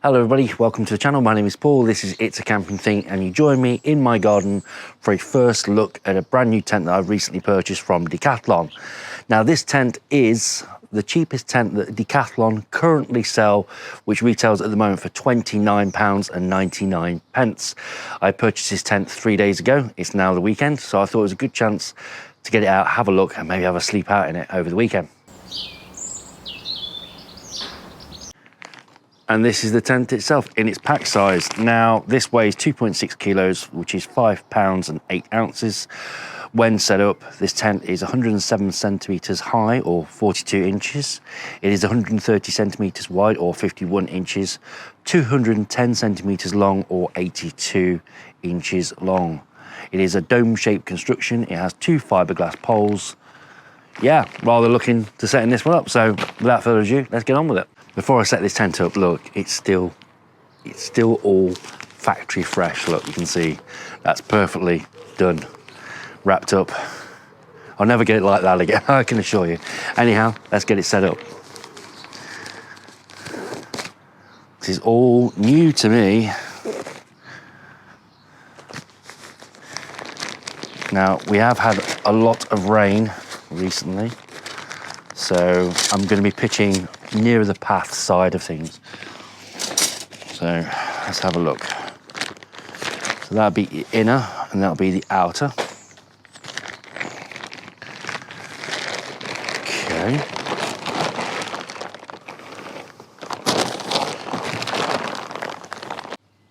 Hello everybody, welcome to the channel. My name is Paul, this is It's a Camping Thing, and you join me in my garden for a first look at a brand new tent that I've recently purchased from Decathlon. Now this tent is the cheapest tent that Decathlon currently sell, which retails at the moment for £29.99. I purchased this tent 3 days ago. It's now the weekend, so I thought it was a good chance to get it out, have a look, and maybe have a sleep out in it over the weekend. And this is the tent itself in its pack size. Now, this weighs 2.6 kilos, which is 5 pounds and 8 ounces. When set up, this tent is 107 centimeters high, or 42 inches. It is 130 centimeters wide, or 51 inches, 210 centimeters long, or 82 inches long. It is a dome-shaped construction. It has 2 fiberglass poles. Yeah, rather looking to setting this one up. So without further ado, let's get on with it. Before I set this tent up, look, it's still all factory fresh. Look, you can see that's perfectly done, wrapped up. I'll never get it like that again, I can assure you. Anyhow, let's get it set up. This is all new to me. Now, we have had a lot of rain recently, so I'm going to be pitching nearer the path side of things. So let's have a look. So that'll be the inner and that'll be the outer. Okay.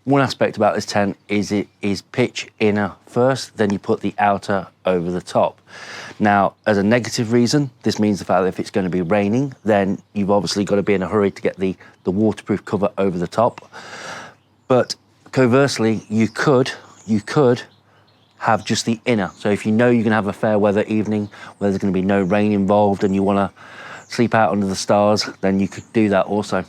One aspect about this tent is it is pitch inner first, then you put the outer over the top. Now, as a negative reason, this means the fact that if it's going to be raining, then you've obviously got to be in a hurry to get the waterproof cover over the top. But conversely, you could have just the inner. So if you know you're going to have a fair weather evening where there's going to be no rain involved and you want to sleep out under the stars, then you could do that also.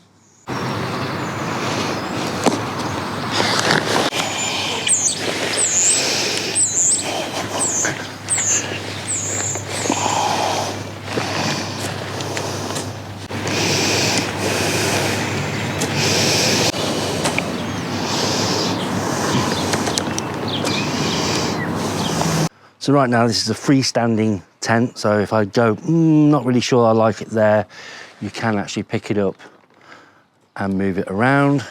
So right now, this is a freestanding tent. So if I go, not really sure I like it there, you can actually pick it up and move it around.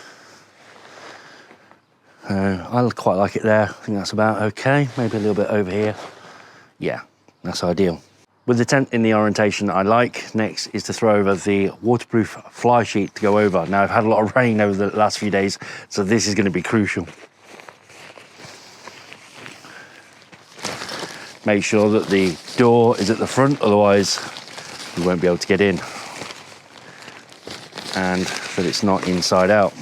I quite like it there. I think that's about okay. Maybe a little bit over here. Yeah, that's ideal. With the tent in the orientation that I like, next is to throw over the waterproof fly sheet to go over. Now, I've had a lot of rain over the last few days, so this is going to be crucial. Make sure that the door is at the front, otherwise you won't be able to get in. And that it's not inside out.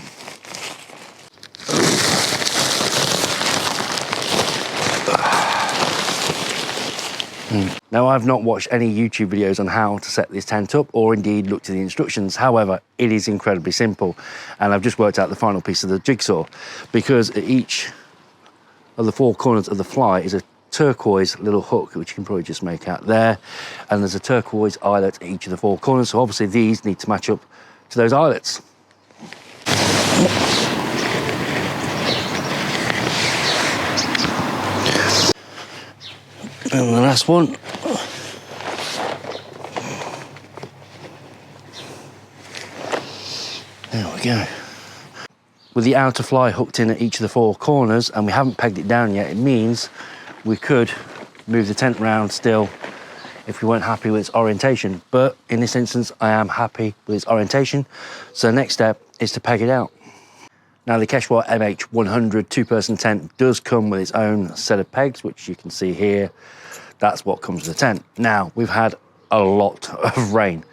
Now, I've not watched any YouTube videos on how to set this tent up or indeed looked at the instructions. However, it is incredibly simple. And I've just worked out the final piece of the jigsaw, because at each of the 4 corners of the fly is a turquoise little hook, which you can probably just make out there, and there's a turquoise eyelet at each of the 4 corners, so obviously these need to match up to those eyelets. And the last one. There we go. With the outer fly hooked in at each of the 4 corners, and we haven't pegged it down yet, it means we could move the tent round still if we weren't happy with its orientation. But in this instance, I am happy with its orientation. So the next step is to peg it out. Now, the Quechua MH100 2-person tent does come with its own set of pegs, which you can see here. That's what comes with the tent. Now, we've had a lot of rain,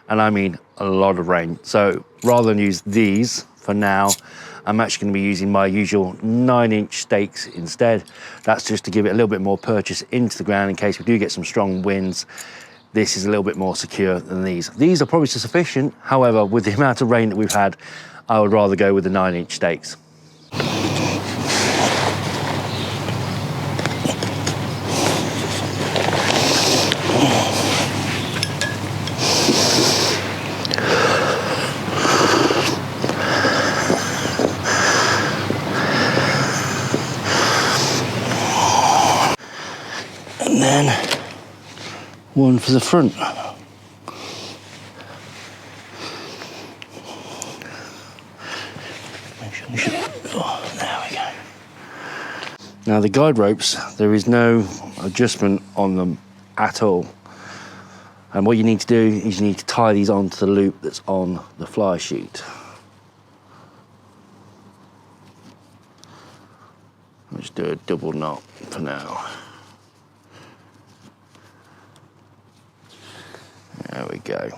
and I mean a lot of rain. So rather than use these for now, I'm actually going to be using my usual 9-inch stakes instead. That's just to give it a little bit more purchase into the ground in case we do get some strong winds. This is a little bit more secure than these. These are probably sufficient. However, with the amount of rain that we've had, I would rather go with the 9-inch stakes. one for the front. Oh, there we go. Now the guide ropes, there is no adjustment on them at all. And what you need to do is you need to tie these onto the loop that's on the fly sheet. Let's do a double knot for now. There we go.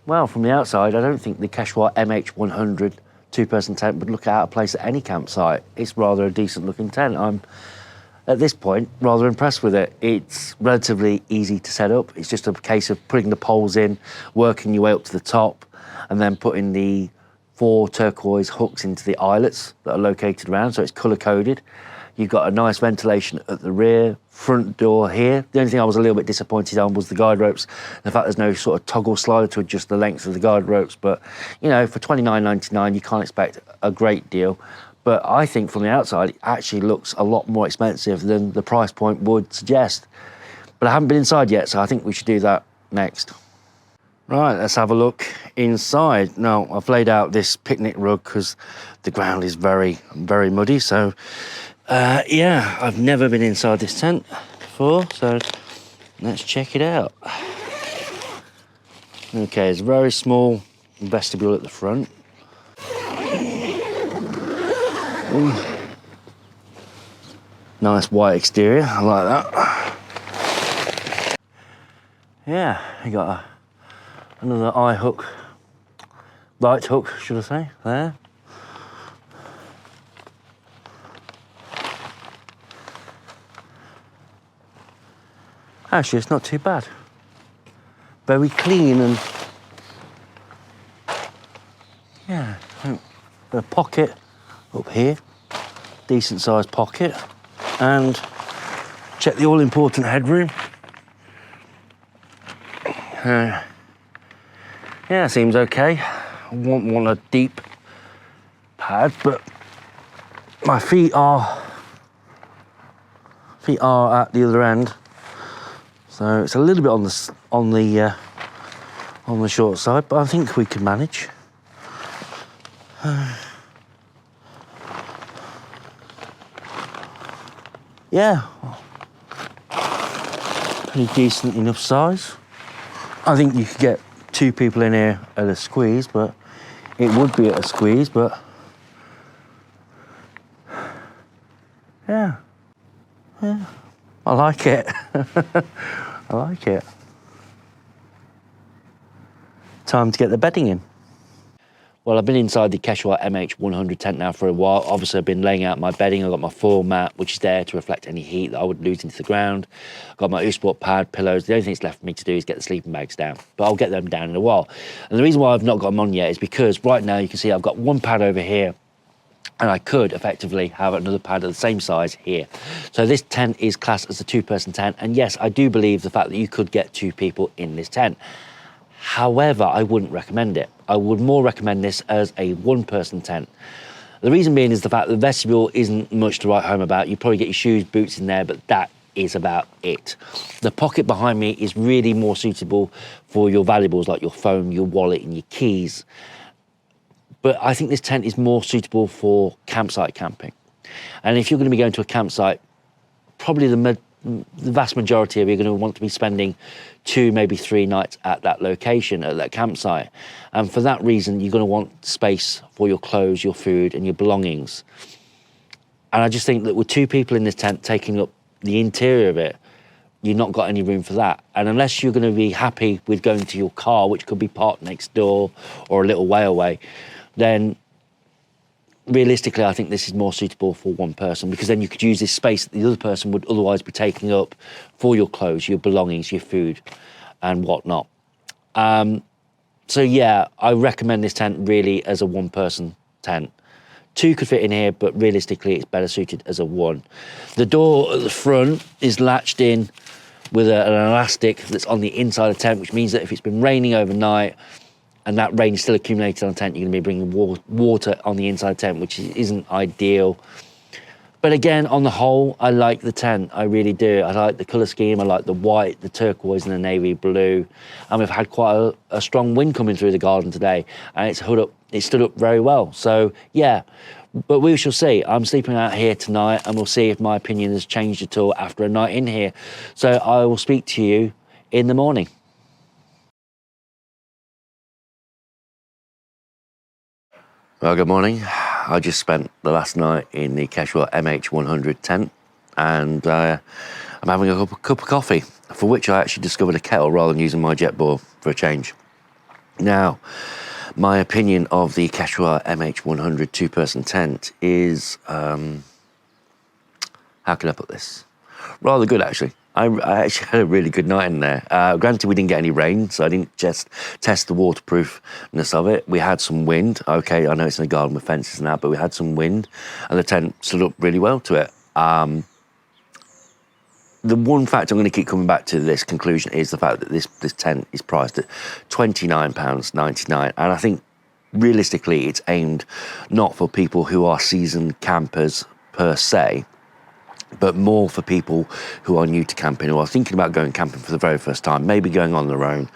Well, from the outside, I don't think the Quechua MH100 two-person tent would look out of place at any campsite. It's rather a decent-looking tent. I'm, at this point, rather impressed with it. It's relatively easy to set up. It's just a case of putting the poles in, working your way up to the top, and then putting the 4 turquoise hooks into the eyelets that are located around, so it's colour-coded. You've got a nice ventilation at the rear, front door here. The only thing I was a little bit disappointed on was the guide ropes. The fact there's no sort of toggle slider to adjust the length of the guide ropes. But, you know, for $29.99, you can't expect a great deal. But I think from the outside, it actually looks a lot more expensive than the price point would suggest. But I haven't been inside yet, so I think we should do that next. Right, let's have a look inside. Now, I've laid out this picnic rug because the ground is very, very muddy. So, yeah, I've never been inside this tent before, so let's check it out. Okay, it's a very small vestibule at the front. Ooh. Nice white exterior, I like that. Yeah, you got another eye hook, light hook, should I say, there. Actually, it's not too bad. Very clean and, yeah, a pocket up here, decent sized pocket, and check the all-important headroom. Yeah, seems okay. I won't want a deep pad, but my feet are at the other end, so it's a little bit on the short side, but I think we can manage. Yeah, pretty decent enough size. I think you could get 2 people in here at a squeeze, but it would be at a squeeze, but yeah, I like it. I like it. Time to get the bedding in. Well, I've been inside the Quechua MH100 tent now for a while. Obviously, I've been laying out my bedding. I've got my foil mat, which is there to reflect any heat that I would lose into the ground. I've got my Sport pad, pillows. The only thing that's left for me to do is get the sleeping bags down, but I'll get them down in a while. And the reason why I've not got them on yet is because right now you can see I've got one pad over here, and I could effectively have another pad of the same size here. So this tent is classed as a 2-person tent, and yes, I do believe the fact that you could get 2 people in this tent. However, I wouldn't recommend it. I would more recommend this as a 1-person tent. The reason being is the fact that the vestibule isn't much to write home about. You probably get your shoes, boots in there, but that is about it. The pocket behind me is really more suitable for your valuables like your phone, your wallet, and your keys. But I think this tent is more suitable for campsite camping. And if you're going to be going to a campsite, probably the vast majority of you are going to want to be spending 2, maybe 3 nights at that location, at that campsite. And for that reason, you're going to want space for your clothes, your food, and your belongings. And I just think that with 2 people in this tent taking up the interior of it, you've not got any room for that. And unless you're going to be happy with going to your car, which could be parked next door or a little way away, then realistically, I think this is more suitable for 1 person, because then you could use this space that the other person would otherwise be taking up for your clothes, your belongings, your food, and whatnot. So yeah, I recommend this tent really as a 1-person tent. 2 could fit in here, but realistically, it's better suited as a 1. The door at the front is latched in with an elastic that's on the inside of the tent, which means that if it's been raining overnight, and that rain is still accumulated on the tent, you're going to be bringing water on the inside tent, which isn't ideal. But again, on the whole, I like the tent. I really do. I like the colour scheme. I like the white, the turquoise and the navy blue. And we've had quite a strong wind coming through the garden today, and it stood up very well. So yeah, but we shall see. I'm sleeping out here tonight, and we'll see if my opinion has changed at all after a night in here. So I will speak to you in the morning. Well, good morning. I just spent the last night in the Quechua MH100 tent, and I'm having a cup of coffee, for which I actually discovered a kettle rather than using my jet bore for a change. Now, my opinion of the Quechua MH100 two-person tent is, how can I put this? Rather good, actually. I actually had a really good night in there. Granted, we didn't get any rain, so I didn't just test the waterproofness of it. We had some wind. Okay, I know it's in a garden with fences and that, but we had some wind, and the tent stood up really well to it. The one fact I'm going to keep coming back to this conclusion is the fact that this tent is priced at £29.99, and I think realistically it's aimed not for people who are seasoned campers per se, but more for people who are new to camping, or are thinking about going camping for the very first time, maybe going on their own,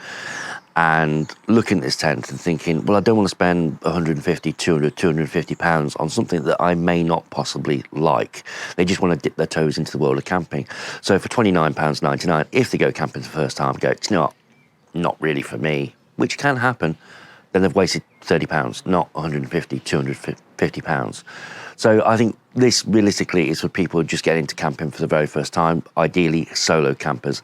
and looking at this tent and thinking, well, I don't want to spend 150, 200, 250 pounds on something that I may not possibly like. They just want to dip their toes into the world of camping. So for £29.99, if they go camping for the first time, go, you know what, not really for me, which can happen, then they've wasted £30, not 150, 250 pounds. So I think this realistically is for people just getting into camping for the very first time, ideally solo campers.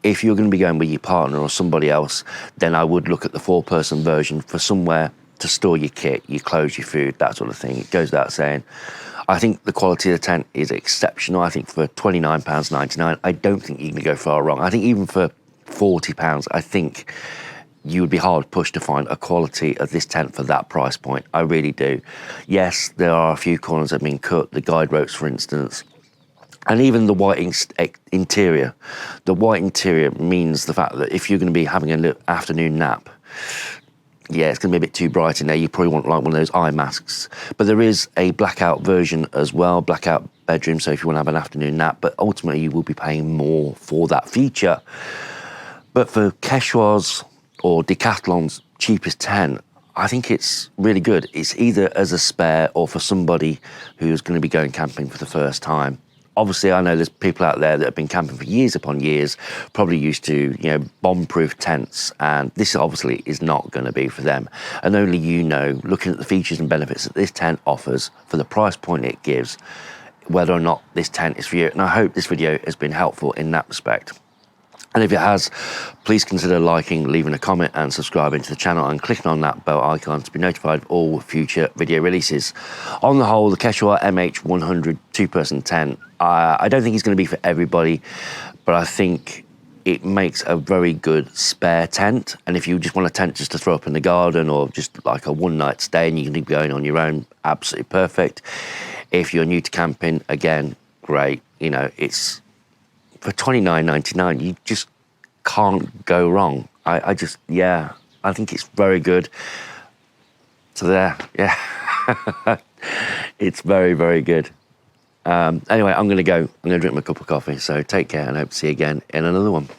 If you're going to be going with your partner or somebody else, then I would look at the 4-person version for somewhere to store your kit, your clothes, your food, that sort of thing. It goes without saying. I think the quality of the tent is exceptional. I think for £29.99, I don't think you can go far wrong. I think even for £40, I think you would be hard pushed to find a quality of this tent for that price point. I really do. Yes, there are a few corners that have been cut, the guide ropes, for instance, and even the white interior. The white interior means the fact that if you're going to be having an afternoon nap, yeah, it's going to be a bit too bright in there. You probably want like one of those eye masks. But there is a blackout version as well, blackout bedroom, so if you want to have an afternoon nap, but ultimately you will be paying more for that feature. But for Quechua's or Decathlon's cheapest tent, I think it's really good. It's either as a spare or for somebody who's going to be going camping for the first time. Obviously, I know there's people out there that have been camping for years upon years, probably used to, you know, bomb-proof tents, and this obviously is not going to be for them. And only you know, looking at the features and benefits that this tent offers for the price point it gives, whether or not this tent is for you. And I hope this video has been helpful in that respect. And if it has, please consider liking, leaving a comment and subscribing to the channel and clicking on that bell icon to be notified of all future video releases. On the whole, the Quechua MH100 two-person tent, I don't think it's going to be for everybody, but I think it makes a very good spare tent. And if you just want a tent just to throw up in the garden or just like a one-night stay and you can be going on your own, absolutely perfect. If you're new to camping, again, great. You know, it's for £29.99, you just can't go wrong. I think it's very good. So there, yeah, it's very, very good. Anyway, I'm going to go. I'm going to drink my cup of coffee. So take care and I hope to see you again in another one.